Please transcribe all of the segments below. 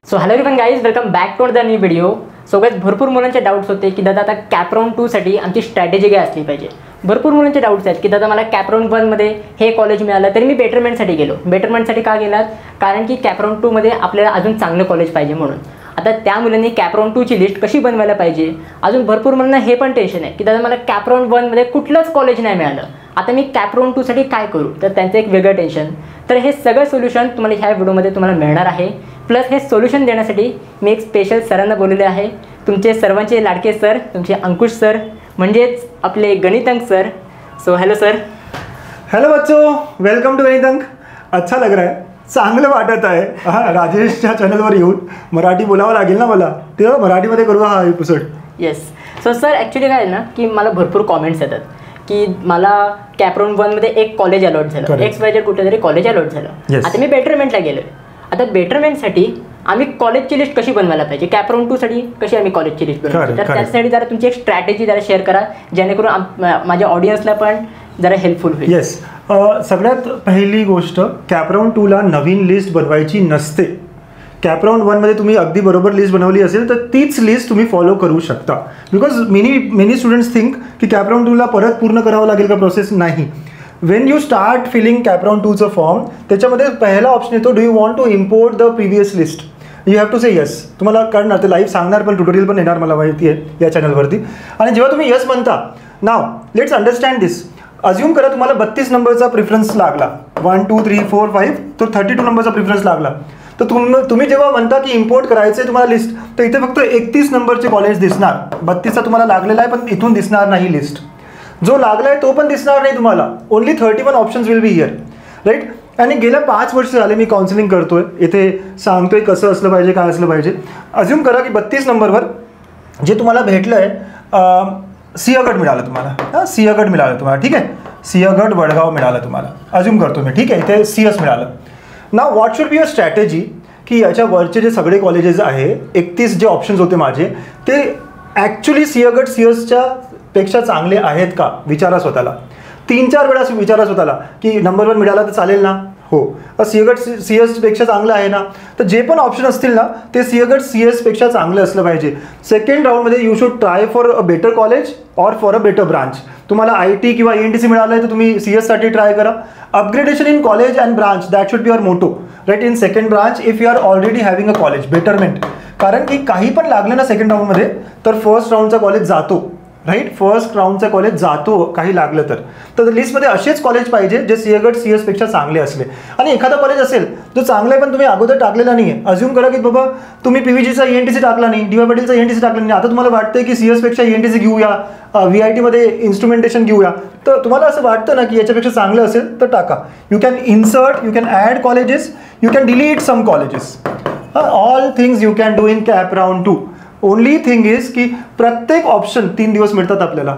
So hello everyone guys, welcome back to the new video. So guys, भरपूर मुलांचे doubts होते की दादा आता कॅपराउंड 2 साठी आमची स्ट्रॅटेजी काय असली पाहिजे. भरपूर मुलांचे डाऊट्स आहेत की दादा मला कॅपराउंड 1 मध्ये हे कॉलेज मिळालं तरी मी बेटरमेंटसाठी गेलो. बेटरमेंटसाठी का गेलात? कारण की कॅपराउंड 2 मध्ये आपल्याला अजून चांगलं कॉलेज पाहिजे म्हणून. आता त्या मुलांनी कॅपराउंड 2 ची लिस्ट कशी बनवायला पाहिजे. अजून भरपूर मुलांना हे पण टेन्शन आहे की दादा मला कॅपराउंड 1 मध्ये कुठलंच कॉलेज नाही मिळालं, आता मी कॅपराउंड 2 साठी काय करू. तर त्यांचं एक वेगळं टेन्शन. तर हे सगळं सोल्युशन तुम्हाला ह्या व्हिडिओमध्ये तुम्हाला मिळणार आहे. प्लस हे सोल्युशन देण्यासाठी मी एक स्पेशल सरांना बोलवले आहे. तुमचे सर्वांचे लाडके सर, तुमचे अंकुश सर, म्हणजेच आपले Ganitank sir. So hello sir. Hello बच्चों, वेलकम टू गणितंक. अच्छा लग रहा है, चांगलं वाटत आहे. हां, राजेशच्या चॅनलवर येऊन मराठी बोलावं लागेल ना मला, तेव्हा मराठीमध्ये करू हा episode. Yes. So sir actually काय आहे ना की मला भरपूर कॉमेंट्स येतात की मला कॅपराउंड 1 मध्ये एक कॉलेज अलॉट झालं, XYZ कुठेतरी कॉलेज अलॉट झालं. आता मी बेटरमेंटला गेलो. आता बेटरमेंटसाठी आम्ही कॉलेजची लिस्ट कशी बनवायला पाहिजे, कॅपराउंड 2 साठी कशी आम्ही कॉलेजची लिस्ट बनवायची. तर त्यासाठी जरा तुमची एक स्ट्रॅटेजी जरा शेअर करा, जेणेकरून माझ्या ऑडियन्सला पण जरा हेल्पफुल होईल. येस. सगळ्यात पहिली गोष्ट, कॅपराउंड 2 ला नवीन लिस्ट बनवायची नसते. कॅपराउंड 1 मध्ये तुम्ही अगदी बरोबर लिस्ट बनवली असेल तर तीच लिस्ट तुम्ही फॉलो करू शकता. बिकॉज मेनी स्टुडंट्स थिंक की कॅपराउंड 2 ला परत पूर्ण करावं लागेल का प्रोसेस. नाही. When you start filling cap round 2चं फॉर्म, त्याच्यामध्ये पहिला ऑप्शन येतो, do you want to import the previous list. You have to say yes. तुम्हाला कळणार, ते लाईव्ह सांगणार, पण ट्युटोरियल पण येणार मला माहिती आहे या चॅनलवरती. आणि जेव्हा तुम्ही येस म्हणता, now let's understand this. Assume करा तुम्हाला 32 नंबरचा प्रिफरन्स लागला, 1 2 3 4 5, तो 32 नंबरचा प्रिफरन्स लागला. तर तुम्ही जेव्हा म्हणता की इम्पोर्ट करायचं आहे तुम्हाला लिस्ट, तर इथे फक्त 31 नंबरचे कॉलेज दिसणार. 32चा तुम्हाला लागलेला आहे पण इथून दिसणार नाही लिस्ट. जो लागला आहे तो पण दिसणार नाही तुम्हाला. Only 31 options will be here, right. आणि गेल्या 5 वर्ष झाले मी काउन्सिलिंग करतोय, इथे सांगतोय कसं असलं पाहिजे, काय असलं पाहिजे. अज्युम करा की 32 नंबरवर जे तुम्हाला भेटलं आहे, सिंहगड मिळालं तुम्हाला. सिंहगड मिळालं तुम्हाला, ठीक आहे. सिंहगड वडगाव मिळालं तुम्हाला, अज्युम करतो मी, ठीक आहे. इथे CS मिळालं. नाव what should be your strategy, की याच्या वरचे जे सगळे कॉलेजेस आहे, 31 जे ऑप्शन्स होते माझे, ते ॲक्च्युली सिंहगड CSच्या पेक्षा चांगले आहेत का. विचारा स्वतःला. 3-4 वेळा विचारा स्वतःला की नंबर 1 मिळाला तर चालेल ना. हो, सिंहगड CS पेक्षा चांगलं आहे ना. तर जे पण ऑप्शन असतील ना ते सिंहगड CS पेक्षा चांगलं असलं पाहिजे. सेकंड राऊंडमध्ये you should try for a better college or for a better branch. तुम्हाला IT किंवा ENTC मिळालं आहे तर तुम्ही CS साठी ट्राय करा. Upgradation in college and branch, that should be your motto, right. In second branch if you are already having a college, betterment. कारण की काही पण लागलं ना सेकंड राऊंडमध्ये तर फर्स्ट राऊंडचा कॉलेज जातो, राईट. फर्स्ट राऊंडचा कॉलेज जातो काही लागलं तर लिस्टमध्ये असेच कॉलेज पाहिजे जे सिंहगड CS पेक्षा चांगले असले. आणि एखादा कॉलेज असेल जो चांगला आहे पण तुम्ही अगोदर टाकलेला नाही आहे. अज्युम करा की बाबा तुम्ही PVGचा ENTC टाकला नाही, DY पाटीलचा ENTC टाकला नाही. आता तुम्हाला वाटतंय की CS पेक्षा ENTC घेऊया, VIT मध्ये इन्स्ट्रुमेंटेशन घेऊया. तर तुम्हाला असं वाटतं ना की याच्यापेक्षा चांगलं असेल तर टाका. You can insert, you can add colleges, you can delete some colleges. All things you can do in CAP round 2. Only thing is की प्रत्येक ऑप्शन 3 दिवस मिळतात आपल्याला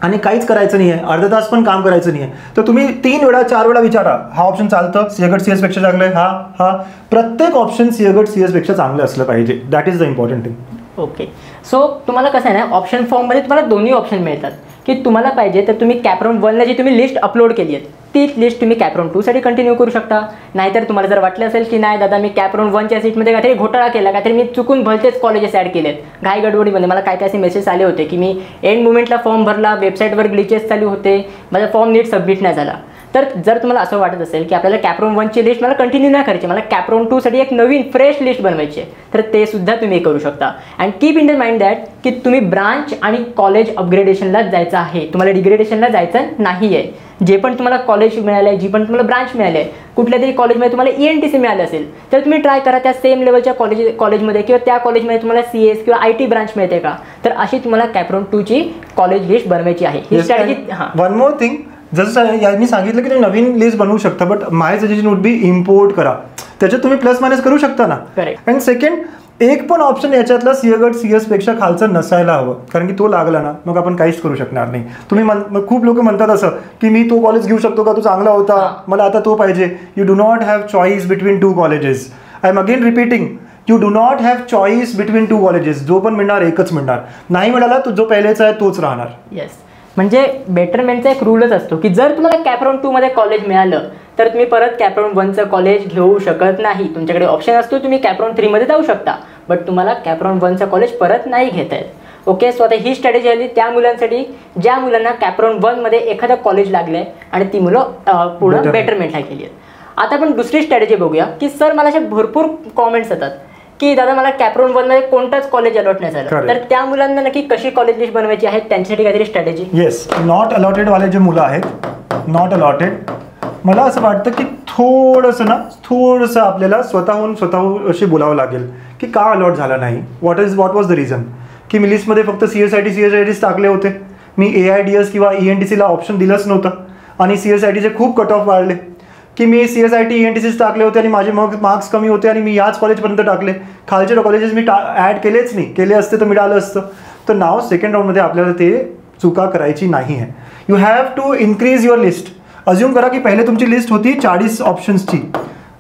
आणि काहीच करायचं नाही आहे, अर्धा तास पण काम करायचं नाही आहे. तर तुम्ही 3 वेळा 4 वेळा विचारा, हा ऑप्शन चालतं, सिंहगड CS पेक्षा चांगलं आहे, हा. प्रत्येक ऑप्शन सिंहगड CS पेक्षा चांगलं असलं पाहिजे. That is the important thing. Okay. So तुम्हाला कसं आहे ना, ऑप्शन फॉर्ममध्ये तुम्हाला दोन्ही ऑप्शन मिळतात की तुम्हाला पाहिजे तर तुम्ही कॅपराउंड 1 ला जी तुम्ही लिस्ट अपलोड केली आहे तीच लिस्ट तुम्ही कॅपराउंड 2 साठी कंटिन्यू करू शकता. नाहीतर तुम्हाला जर वाटलं असेल की नाही दादा मी कॅपराउंड 1च्या सीटमध्ये काहीतरी घोटाळा केला, काहीतरी मी चुकून भलतेच कॉलेजेस ॲड केलेत, घाई गडबडीमध्ये मला काय असे मेसेज आले होते की मी एंड मुमेंटला फॉर्म भरला, वेबसाईटवर ग्लिचेस चालू होते, माझा फॉर्म नीट सबमिट नाही झाला. तर जर तुम्हाला असं वाटत असेल की आपल्याला कॅपराउंड 1ची लिस्ट मला कंटिन्यू नाही करायची, मला कॅपराउंड 2 साठी एक नवीन फ्रेश लिस्ट बनवायची आहे, तर ते सुद्धा तुम्ही करू शकता. And keep in the mind that की तुम्ही ब्रांच आणि कॉलेज अपग्रेडेशनलाच जायचं आहे, तुम्हाला डिग्रेडेशनला जायचं नाही आहे. जे पण तुम्हाला कॉलेज मिळालं आहे, जी पण तुम्हाला ब्रांच मिळाली आहे, कुठल्या तरी कॉलेजमध्ये तुम्हाला ENTC मिळालं असेल तर तुम्ही ट्राय करा त्या सेम लेवलच्या कॉलेजमध्ये किंवा त्या कॉलेजमध्ये तुम्हाला CS किंवा IT ब्रांच मिळते का. तर अशी तुम्हाला कॅपराउंड 2 ची कॉलेज लिस्ट बनवायची आहे. ही स्ट्रॅटेजी. वन मोर थिंग, जसं मी सांगितलं की तुम्ही नवीन लिस्ट बनवू शकता, but my suggestion would B import करा. त्याच्यात तुम्ही प्लस मायनस करू शकता ना. करेक्ट. अँड सेकंड, एक पण ऑप्शन याच्यातला सिंहगड CS पेक्षा खालचं नसायला हवं, कारण की तो लागला ना मग आपण काहीच करू शकणार नाही. तुम्ही खूप लोक म्हणतात असं की मी तो कॉलेज घेऊ शकतो का, तो चांगला होता, मला आता तो पाहिजे. You do not have choice between 2 colleges. I am again repeating, you do not have choice between 2 colleges. जो पण मिळणार एकच मिळणार, नाही मिळाला तो जो पहिलेचा आहे तोच राहणार. येस. म्हणजे बेटरमेंटचा एक रूलच असतो की जर तुम्हाला कॅपराउंड 2 मध्ये कॉलेज मिळालं तर तुम्ही परत कॅपराऊंड 1चं कॉलेज घेऊ शकत नाही. तुमच्याकडे ऑप्शन असतो तुम्ही कॅपराऊंड 3मध्ये जाऊ शकता, बट तुम्हाला कॅपराऊंड 1चं कॉलेज परत नाही घेता येत. ओके, सो आता ही स्ट्रॅटेजी आली त्या मुलांसाठी ज्या मुलांना कॅपराऊंड 1मध्ये एखादं कॉलेज लागलं आहे आणि ती मुलं पूर्ण बेटरमेंटला गेली आहेत. आता आपण दुसरी स्ट्रॅटेजी बघूया की सर मला असे भरपूर कॉमेंट्स येतात की दादा मला कॅपराऊंड 1मध्ये कोणताच कॉलेज अलॉट नाही झालं, तर त्या मुलांना नक्की कशी कॉलेज लिस्ट बनवायची आहे त्यांच्यासाठी काहीतरी स्ट्रॅटेजी? येस, नॉट अलॉटेडवाले जे मुलं आहेत, नॉट अलॉटेड, मला असं वाटतं की थोडंसं आपल्याला स्वतःहून अशी बोलावं लागेल की का अलॉट झाला नाही, व्हॉट वॉज द रिझन. की मी लिस्टमध्ये फक्त CSITs टाकले होते, मी AIDS किंवा ENTCला ऑप्शन दिलंच नव्हतं आणि CSITचे खूप कट ऑफ वाढले. की मी CSIT ENTCs टाकले होते आणि माझे मार्क्स कमी होते आणि मी याच कॉलेजपर्यंत टाकले, खालचे कॉलेजेस मी ॲड केलेच नाही, केले असते तर मिळालं असतं. तर नाव सेकंड राऊंडमध्ये आपल्याला ते चुका करायची नाही आहे. You have to increase your list. Assume करा की पहिले तुमची लिस्ट होती 40 ऑप्शन्सची,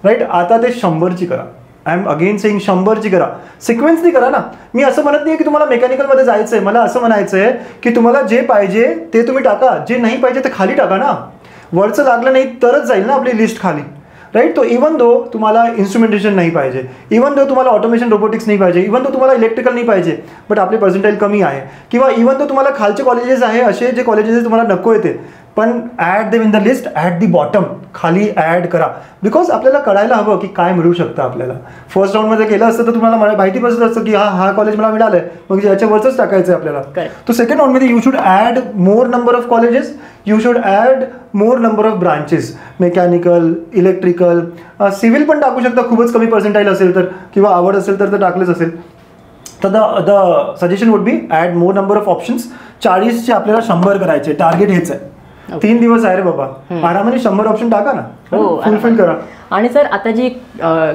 राईट, आता ते 100ची करा. आय एम अगेन सेईंग 100ची करा, सिक्वेन्सनी करा ना. मी असं म्हणत नाही की तुम्हाला मेकॅनिकलमध्ये जायचं आहे, मला असं म्हणायचं आहे की तुम्हाला जे पाहिजे ते तुम्ही टाका, जे नाही पाहिजे ते खाली टाका ना. वरचं लागलं नाही तरच जाईल ना आपली लिस्ट खाली, राईट. तो इवन दो तुम्हाला इन्स्ट्रुमेंटेशन नाही पाहिजे, इवन दो तुम्हाला ऑटोमेशन रोबोटिक्स नाही पाहिजे, इवन दो तुम्हाला इलेक्ट्रिकल नाही पाहिजे बट आपले पर्सेंटाईल कमी आहे, किंवा इवन दो तुम्हाला खालचे कॉलेजेस आहे असे जे कॉलेजेस तुम्हाला नको येते, पण add them in the list at the bottom, खाली ॲड करा. बिकॉज आपल्याला कळायला हवं की काय मिळू शकतं आपल्याला. फर्स्ट राऊंडमध्ये केलं असतं तर तुम्हाला माहिती बसत असतं की हा कॉलेज मला मिळालं आहे, मग याच्यावरच टाकायचं आहे आपल्याला. तो सेकंड राऊंडमध्ये you should add more number of colleges, you should add more number of branches, mechanical, electrical, civil पण टाकू शकता खूपच कमी पर्सेंटाईल असेल तर, किंवा आवड असेल तर टाकलेच असेल. तर the suggestion would be add more number of options. 40चे आपल्याला 100 करायचे, टार्गेट हेच आहे. 3 दिवस आहे रे बाबा, आरामाने 100 ऑप्शन टाका ना, फुलफिल करा. आणि सर आता जी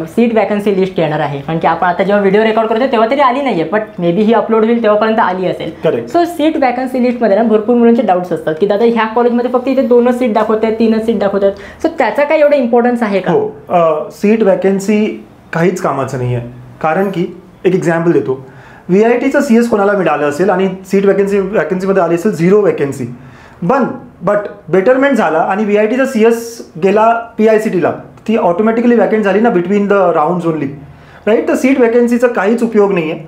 सीट वॅकन्सी लिस्ट येणार आहे, कारण की आपण आता जेव्हा व्हिडिओ रेकॉर्ड करतो तेव्हा तरी आली नाहीये, but may be he upload होईल तेव्हापर्यंत आली असेल. सो सीट वॅकन्सी लिस्टमध्ये ना भरपूर मुलांचे डाऊट्स असतात की दादा ह्या कॉलेजमध्ये फक्त इथे 2च सीट दाखवत आहेत, 3च सीट दाखवत आहेत, सो त्याचा काय एवढं इम्पॉर्टन्स आहे का? हो, सीट वॅकन्सी काहीच कामाचं नाही आहे. कारण की एक एक्झाम्पल देतो, VITचं CS कोणाला मिळालं असेल आणि सीट वॅकन्सीमध्ये आली असेल 0 वॅकन्सी, बट बेटरमेंट झाला आणि VITचा CS गेला PICTला, ती ऑटोमॅटिकली वॅकंट झाली ना between the rounds only, right. तर सीट वॅकन्सीचा काहीच उपयोग नाही आहे.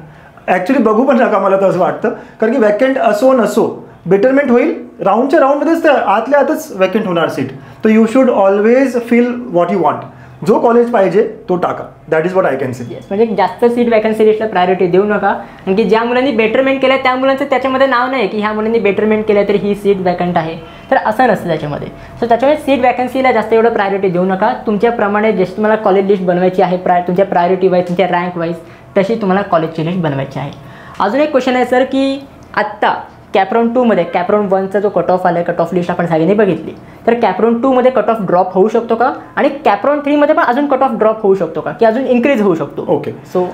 ॲक्च्युली बघू पण नका, मला तर असं वाटतं, कारण की वॅकंट असो नसो बेटरमेंट होईल, राऊंडच्या राऊंडमध्येच तर आतल्या आतच वॅकंट होणार सीट. तर you should always feel what you want, जो कॉलेज पाहिजे तो टाका. That is what I can say. म्हणजे जास्त सीट वॅकन्सी लिस्टला प्रायोरिटी देऊ नका, कारण की ज्या मुलांनी बेटरमेंट केलं त्या मुलांचं त्याच्यामध्ये नाव नाही की ह्या मुलांनी बेटरमेंट केलं तर ही सीट वॅकंट आहे, तर असं नसतं त्याच्यामध्ये. सो त्याच्यामुळे सीट वॅकन्सीला जास्त एवढं प्रायोरिटी देऊ नका. तुमच्याप्रमाणे जशी तुम्हाला कॉलेज लिस्ट बनवायची आहे, तुमच्या प्रायोरिटी वाईज, तुमच्या रँक वाईज, तशी तुम्हाला कॉलेजची लिस्ट बनवायची आहे. अजून एक क्वेश्चन आहे सर की आत्ता कॅपराऊंड 2मध्ये कॅपराऊंड 1चा जो कट ऑफ आला आहे, कट ऑफ लिस्ट आपण सगळ्यांनी बघितली, तर कॅपराऊंड 2मध्ये कट ऑफ ड्रॉप होऊ शकतो का, आणि कॅपराऊंड 3मध्ये पण अजून कट ऑफ ड्रॉप होऊ शकतो का, की अजून इन्क्रीज होऊ शकतो? ओके, सो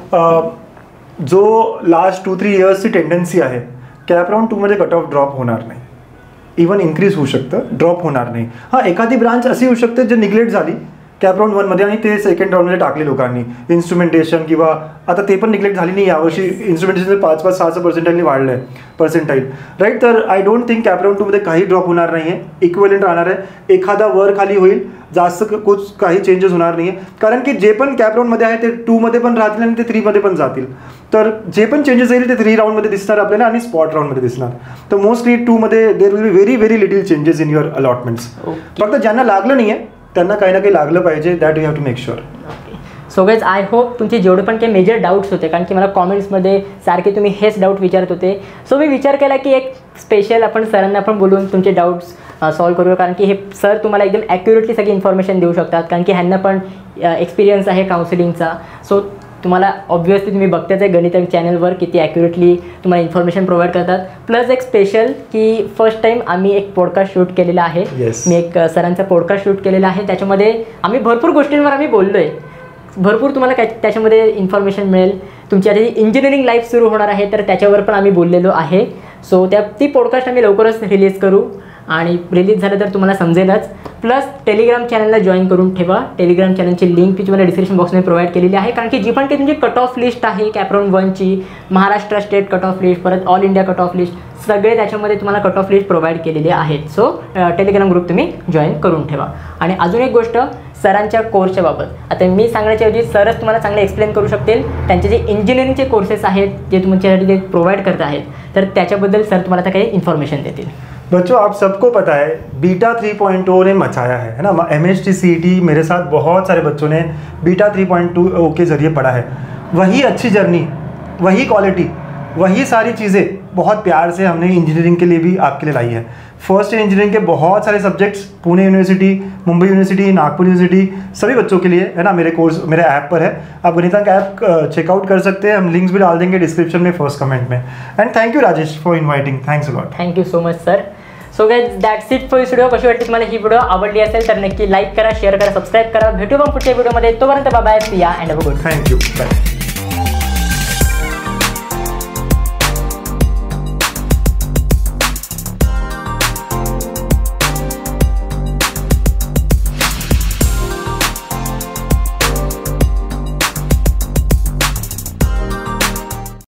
जो लास्ट 2-3 इयर्सची टेंडन्सी आहे, कॅपराऊंड 2मध्ये कट ऑफ ड्रॉप होणार नाही, इवन इन्क्रीज होऊ शकतं, ड्रॉप होणार नाही. हां, एखादी ब्रांच अशी होऊ शकते जे निग्लेक्ट झाली कॅपराऊंड 1मध्ये आणि ते सेकंड राऊंडमध्ये टाकले लोकांनी, इन्स्ट्रुमेंटेशन, किंवा आता ते पण निग्लेक्ट झाली नाही यावर्षी, इन्स्ट्रुमेंटेशन 5-6 पर्सेंटाईलनी वाढलं आहे पर्सेंटाईल, राईट. तर आय डोंट थिंक कॅपराऊंड 2मध्ये काही ड्रॉप होणार नाही आहे, इक्विव्हॅलेंट राहणार आहे. एखादा वर खाली होईल, जास्त काही चेंजेस होणार नाही आहे, कारण की जे पण कॅपराऊंडमध्ये आहे ते 2मध्ये पण राहतील आणि ते 3मध्ये पण जातील. तर जे पण चेंजेस येईल ते 3 राऊंडमध्ये दिसणार आपल्याला आणि स्पॉट राऊंडमध्ये दिसणार. तर मोस्टली 2मध्ये there will be very very little changes in your allotments. फक्त ज्यांना लागलं नाही आहे त्यांना काही ना काही लागलं पाहिजे, that you have to make sure. So guys, I hope तुमचे जेवढे पण काही मेजर डाऊट्स होते, कारण की मला कॉमेंट्समध्ये सारखे तुम्ही हेच डाऊट विचारत होते, सो मी विचार केला की एक स्पेशल आपण सरांना पण बोलून तुमचे डाऊट्स सॉल्व्ह करूया, कारण की हे सर तुम्हाला एकदम ॲक्युरेटली सगळी इन्फॉर्मेशन देऊ शकतात, कारण की ह्यांना पण एक्सपिरियन्स आहे काउन्सिलिंगचा. सो तुम्हाला ऑब्व्हियसली तुम्ही बघताच आहे गणित चॅनलवर किती ॲक्युरेटली तुम्हाला इन्फॉर्मेशन प्रोव्हाइड करतात. प्लस एक स्पेशल की फर्स्ट टाईम आम्ही एक पॉडकास्ट शूट केलेला आहे. मी एक सरांचा पॉडकास्ट शूट केलेला आहे, त्याच्यामध्ये आम्ही भरपूर गोष्टींवर आम्ही बोललो आहे, भरपूर तुम्हाला काय त्याच्यामध्ये इन्फॉर्मेशन मिळेल. तुमची आता इंजिनिअरिंग लाईफ सुरू होणार आहे तर त्याच्यावर पण आम्ही बोललेलो आहे. सो ती पॉडकास्ट आम्ही लवकरच रिलीज करू. आणि रिलीज झालं तर तुम्हाला समजेलच. प्लस टेलिग्राम चॅनलला जॉईन करून ठेवा. टेलिग्राम चॅनलची लिंक मी तुम्हाला डिस्क्रिप्शन बॉक्समध्ये प्रोव्हाइड केलेली आहे, कारण की जी पण काही तुमची कट ऑफ लिस्ट आहे कॅपराऊंड 1ची, Maharashtra state cut of list, परत all India cut of list, सगळे त्याच्यामध्ये तुम्हाला कट ऑफ लिस्ट प्रोव्हाइड केलेली आहेत. सो टेलिग्राम ग्रुप तुम्ही जॉईन करून ठेवा. आणि अजून एक गोष्ट सरांच्या कोर्सच्या बाबत, आता मी सांगण्याच्या ऐवजी सरच तुम्हाला चांगले एक्सप्लेन करू शकतील. त्यांचे जे इंजिनिअरिंगचे कोर्सेस आहेत जे तुमच्यासाठी ते प्रोव्हाइड करत आहेत, तर त्याच्याबद्दल सर तुम्हाला आता काही इन्फॉर्मेशन देतील. बच्चों, आप सबको पता है बीटा 3.0 ने मचाया है ना. MHT CET मेरे साथ बहुत सारे बच्चों ने बीटा 3.2 के ज़रिए पढ़ा है. वही अच्छी जर्नी, वही क्वालिटी, वही सारी चीज़ें बहुत प्यार से हमने इंजीनियरिंग के लिए भी आपके लिए लाई है. फर्स्ट ईयर इंजीनियरिंग के बहुत सारे subjects Pune university, Mumbai university, Nagpur university, सभी बच्चों के लिए है ना. मेरे कोर्स मेरे ऐप पर है, आप गणितांक ऐप चेकआउट कर सकते हैं. हम लिंक्स भी डाल देंगे डिस्क्रिप्शन में फर्स्ट कमेंट में. End thank you Rajesh for inviting. Thanks a lot. Thank you so much sir. So guys that's it for this video. कशी वाटली तुम्हाला ही व्हिडिओ? आवडली असेल तर नक्की लाईक करा, शेअर करा, सबस्क्राईब करा. भेटू पण पुढच्या व्हिडिओमध्ये. तोपर्यंत बाय बाय, सी या अँड गुड. थँक्यू. बाय.